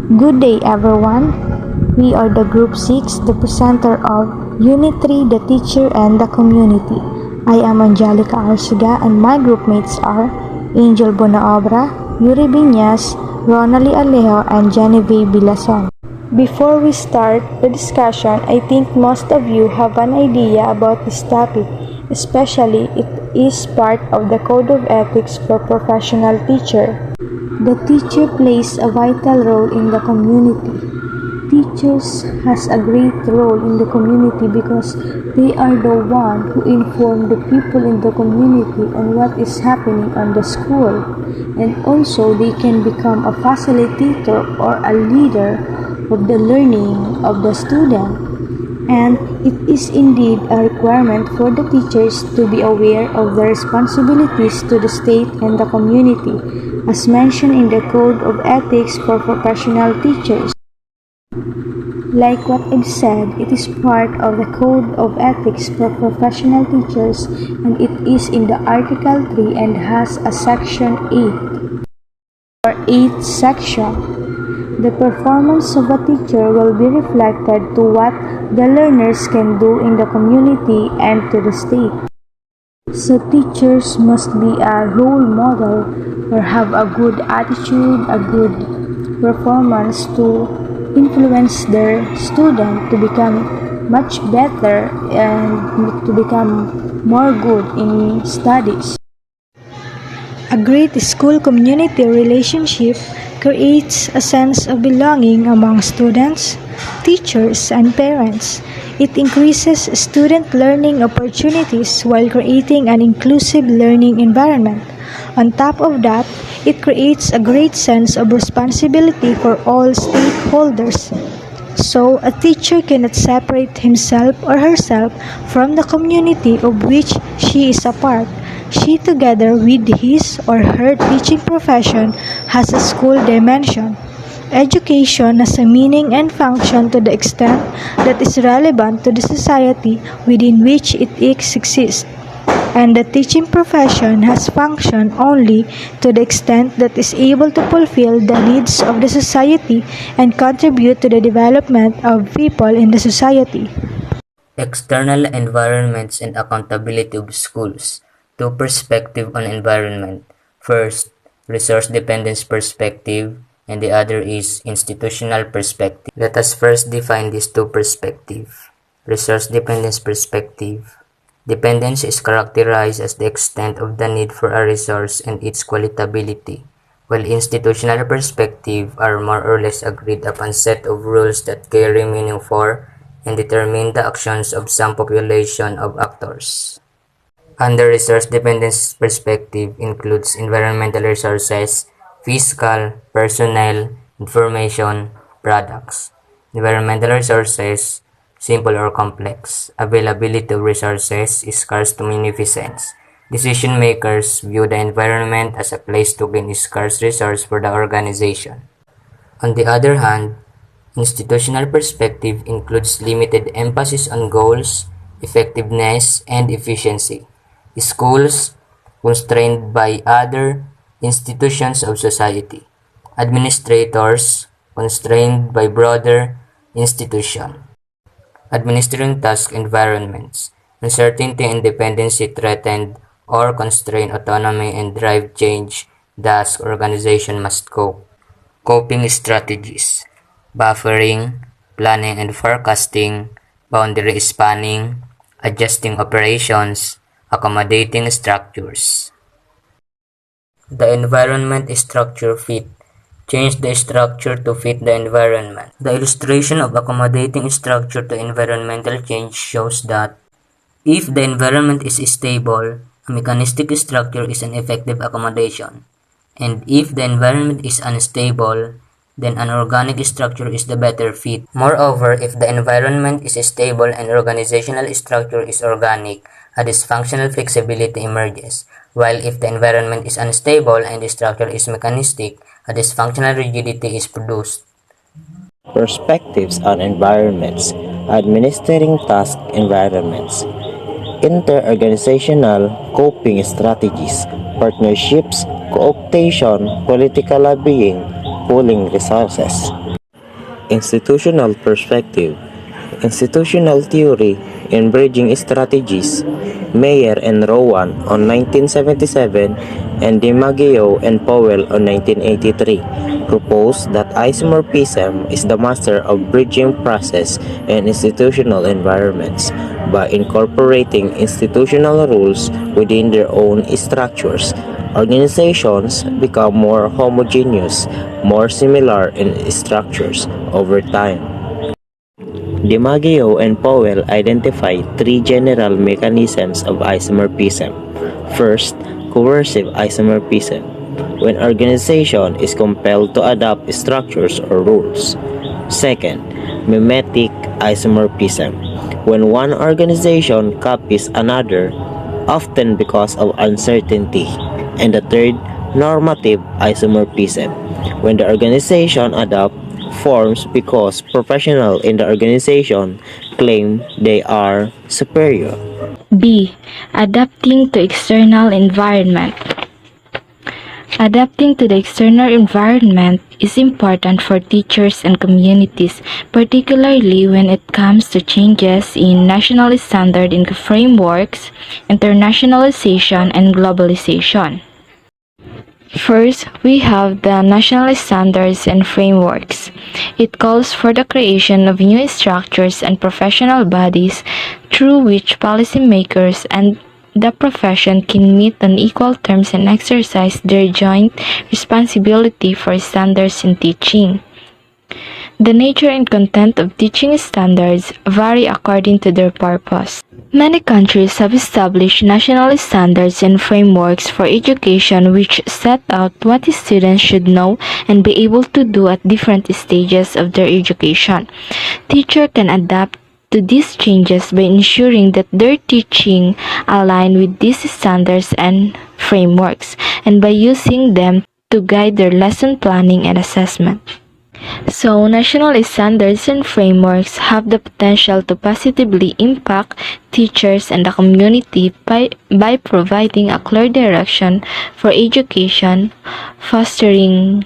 Good day everyone. We are the Group 6, the presenter of Unit 3, the teacher and the community. I am Angelica Arsiga and my group mates are Angel Bonaobra, Yuri Binyas, Ronally Alejo, and Genevieve Bilason. Before we start the discussion, I think most of you have an idea about this topic, especially it is part of the Code of Ethics for Professional Teacher. The teacher plays a vital role in the community. Teachers has a great role in the community because they are the one who inform the people in the community on what is happening on the school, and also they can become a facilitator or a leader of the learning of the student. And it is indeed a requirement for the teachers to be aware of their responsibilities to the state and the community, as mentioned in the Code of Ethics for Professional Teachers. Like what I've said, it is part of the Code of Ethics for Professional Teachers, and it is in the Article 3 and has a Section 8 or 8th section. The performance of a teacher will be reflected to what the learners can do in the community and to the state. So teachers must be a role model or have a good attitude, a good performance to influence their student to become much better and to become more good in studies. A great school community relationship creates a sense of belonging among students, teachers, and parents. It increases student learning opportunities while creating an inclusive learning environment. On top of that, it creates a great sense of responsibility for all stakeholders. So, a teacher cannot separate himself or herself from the community of which she is a part. She, together with his or her teaching profession, has a school dimension. Education has a meaning and function to the extent that is relevant to the society within which it exists. And the teaching profession has function only to the extent that is able to fulfill the needs of the society and contribute to the development of people in the society. External environments and accountability of schools. Two perspectives on environment. First, resource dependence perspective, and the other is institutional perspective. Let us first define these two perspectives. Resource dependence perspective. Dependence is characterized as the extent of the need for a resource and its qualitability, while institutional perspective are more or less agreed upon set of rules that carry meaning for and determine the actions of some population of actors. Under resource dependence perspective includes environmental resources, fiscal, personnel, information, products. Environmental resources, simple or complex. Availability of resources is scarce to munificence. Decision makers view the environment as a place to gain a scarce resource for the organization. On the other hand, institutional perspective includes limited emphasis on goals, effectiveness, and efficiency. Schools, constrained by other institutions of society. Administrators, constrained by broader institution. Administering task environments. Uncertainty and dependency threatened or constrain autonomy and drive change, thus organization must cope. Coping strategies. Buffering, planning and forecasting, boundary spanning, adjusting operations, accommodating structures. The environment structure fit. Change the structure to fit the environment. The illustration of accommodating structure to environmental change shows that if the environment is stable, a mechanistic structure is an effective accommodation. And if the environment is unstable, then an organic structure is the better fit. Moreover, if the environment is stable and organizational structure is organic, a dysfunctional flexibility emerges, while if the environment is unstable and the structure is mechanistic, a dysfunctional rigidity is produced. Perspectives on environments, administering task environments, inter-organizational coping strategies, partnerships, co-optation, political lobbying, pooling resources. Institutional perspective. Institutional theory and bridging strategies. Mayer and Rowan on 1977 and DiMaggio and Powell on 1983 proposed that isomorphism is the master of bridging process and institutional environments by incorporating institutional rules within their own structures. Organizations become more homogeneous, more similar in structures over time. DiMaggio and Powell identified three general mechanisms of isomorphism. First, coercive isomorphism, when organization is compelled to adopt structures or rules. Second, mimetic isomorphism, when one organization copies another, often because of uncertainty. And the third, normative isomorphism, when the organization adopts forms because professionals in the organization claim they are superior. B. Adapting to external environment. Adapting to the external environment is important for teachers and communities, particularly when it comes to changes in national standard and frameworks, internationalization, and globalization. First, we have the national standards and frameworks. It calls for the creation of new structures and professional bodies through which policymakers and the profession can meet on equal terms and exercise their joint responsibility for standards in teaching. The nature and content of teaching standards vary according to their purpose. Many countries have established national standards and frameworks for education which set out what students should know and be able to do at different stages of their education. Teachers can adapt to these changes by ensuring that their teaching align with these standards and frameworks, and by using them to guide their lesson planning and assessment. So, national standards and frameworks have the potential to positively impact teachers and the community by providing a clear direction for education, fostering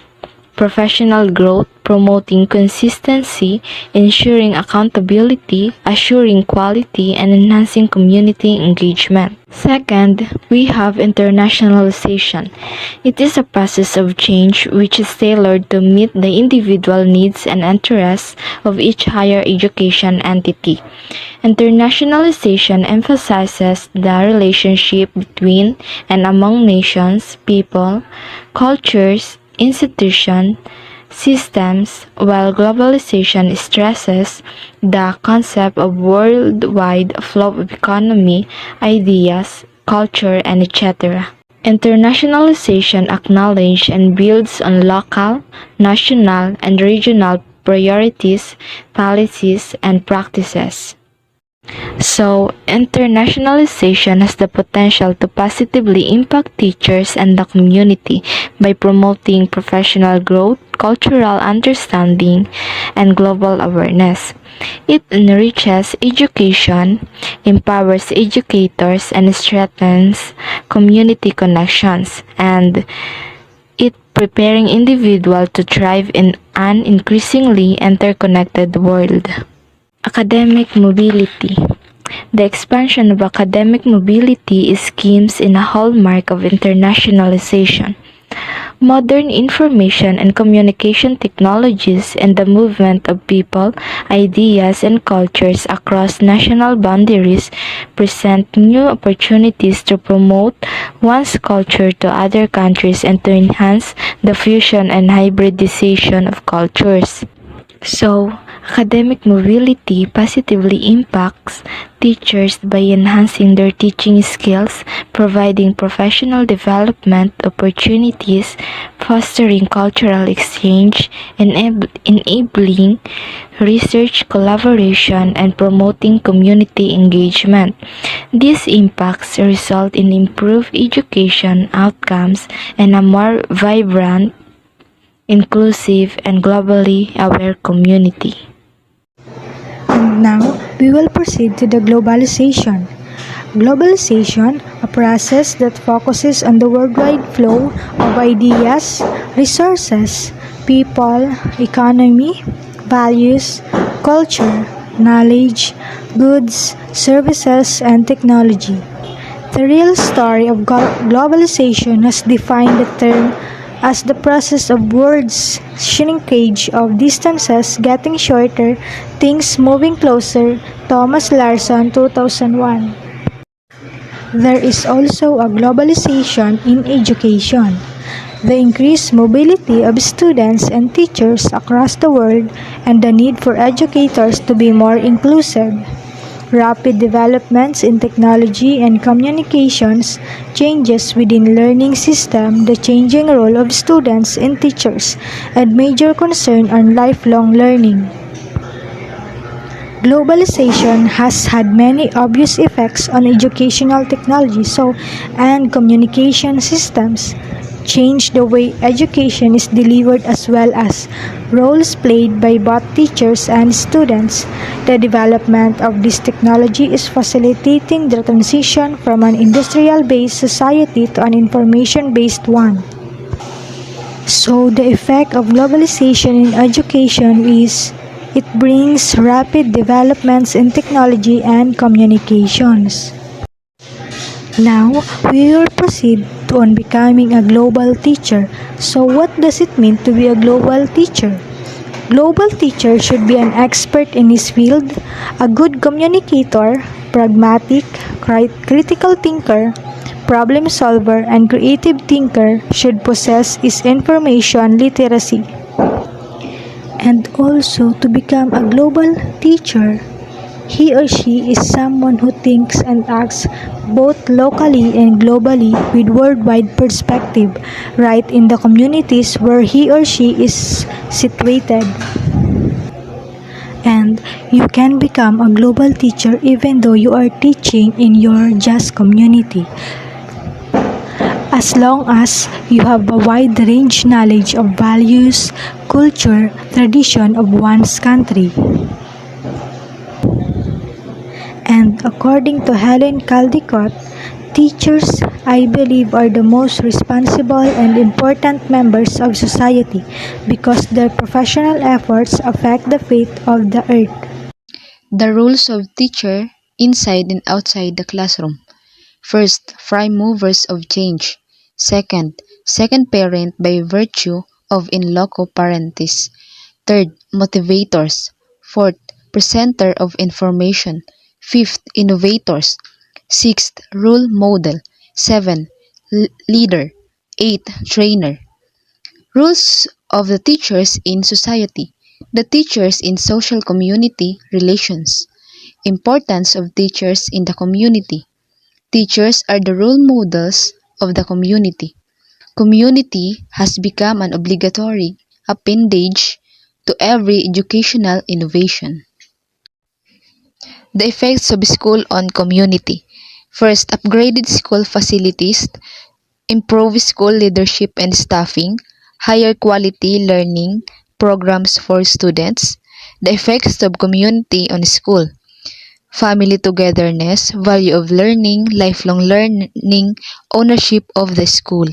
professional growth, promoting consistency, ensuring accountability, assuring quality, and enhancing community engagement. Second, we have internationalization. It is a process of change which is tailored to meet the individual needs and interests of each higher education entity. Internationalization emphasizes the relationship between and among nations, people, cultures, institutions, systems, while globalization stresses the concept of worldwide flow of economy, ideas, culture, and etc. Internationalization acknowledges and builds on local, national, and regional priorities, policies, and practices. So, internationalization has the potential to positively impact teachers and the community by promoting professional growth, cultural understanding, and global awareness. It enriches education, empowers educators, and strengthens community connections, and it preparing individuals to thrive in an increasingly interconnected world. Academic mobility. The expansion of academic mobility schemes is a hallmark of internationalization. Modern information and communication technologies and the movement of people, ideas, and cultures across national boundaries present new opportunities to promote one's culture to other countries and to enhance the fusion and hybridization of cultures. So, academic mobility positively impacts teachers by enhancing their teaching skills, providing professional development opportunities, fostering cultural exchange, enabling research collaboration, and promoting community engagement. These impacts result in improved education outcomes and a more vibrant, inclusive, and globally aware community. And now, we will proceed to the globalization. Globalization, a process that focuses on the worldwide flow of ideas, resources, people, economy, values, culture, knowledge, goods, services, and technology. The real story of globalization has defined the term as the process of words shrinkage of distances getting shorter, things moving closer. Thomas Larson, 2001. There is also a globalization in education. The increased mobility of students and teachers across the world and the need for educators to be more inclusive. Rapid developments in technology and communications, changes within learning system, the changing role of students and teachers, and major concern on lifelong learning. Globalization has had many obvious effects on educational technology and communication systems, changed the way education is delivered as well as roles played by both teachers and students. The development of this technology is facilitating the transition from an industrial-based society to an information-based one. So the effect of globalization in education is it brings rapid developments in technology and communications. Now, we will proceed on becoming a global teacher. So what does it mean to be a global teacher? Global teacher should be an expert in his field, a good communicator, pragmatic, critical thinker, problem solver, and creative thinker should possess his information literacy. And also, to become a global teacher, he or she is someone who thinks and acts both locally and globally with worldwide perspective, right in the communities where he or she is situated. And you can become a global teacher even though you are teaching in your just community, as long as you have a wide range knowledge of values, culture, tradition of one's country. And according to Helen Caldicott, teachers, I believe, are the most responsible and important members of society because their professional efforts affect the fate of the earth. The roles of teacher inside and outside the classroom. First, prime movers of change. Second, second parent by virtue of in loco parentis. Third, motivators. Fourth, presenter of information. Fifth, innovators. Sixth, role model. Seven, leader. Eighth, trainer. Roles of the teachers in society. The teachers in social community relations. Importance of teachers in the community. Teachers are the role models of the community. Community has become an obligatory appendage to every educational innovation. The effects of school on community. First, upgraded school facilities, improve school leadership and staffing, higher quality learning programs for students. The effects of community on school. Family togetherness, value of learning, lifelong learning, ownership of the school.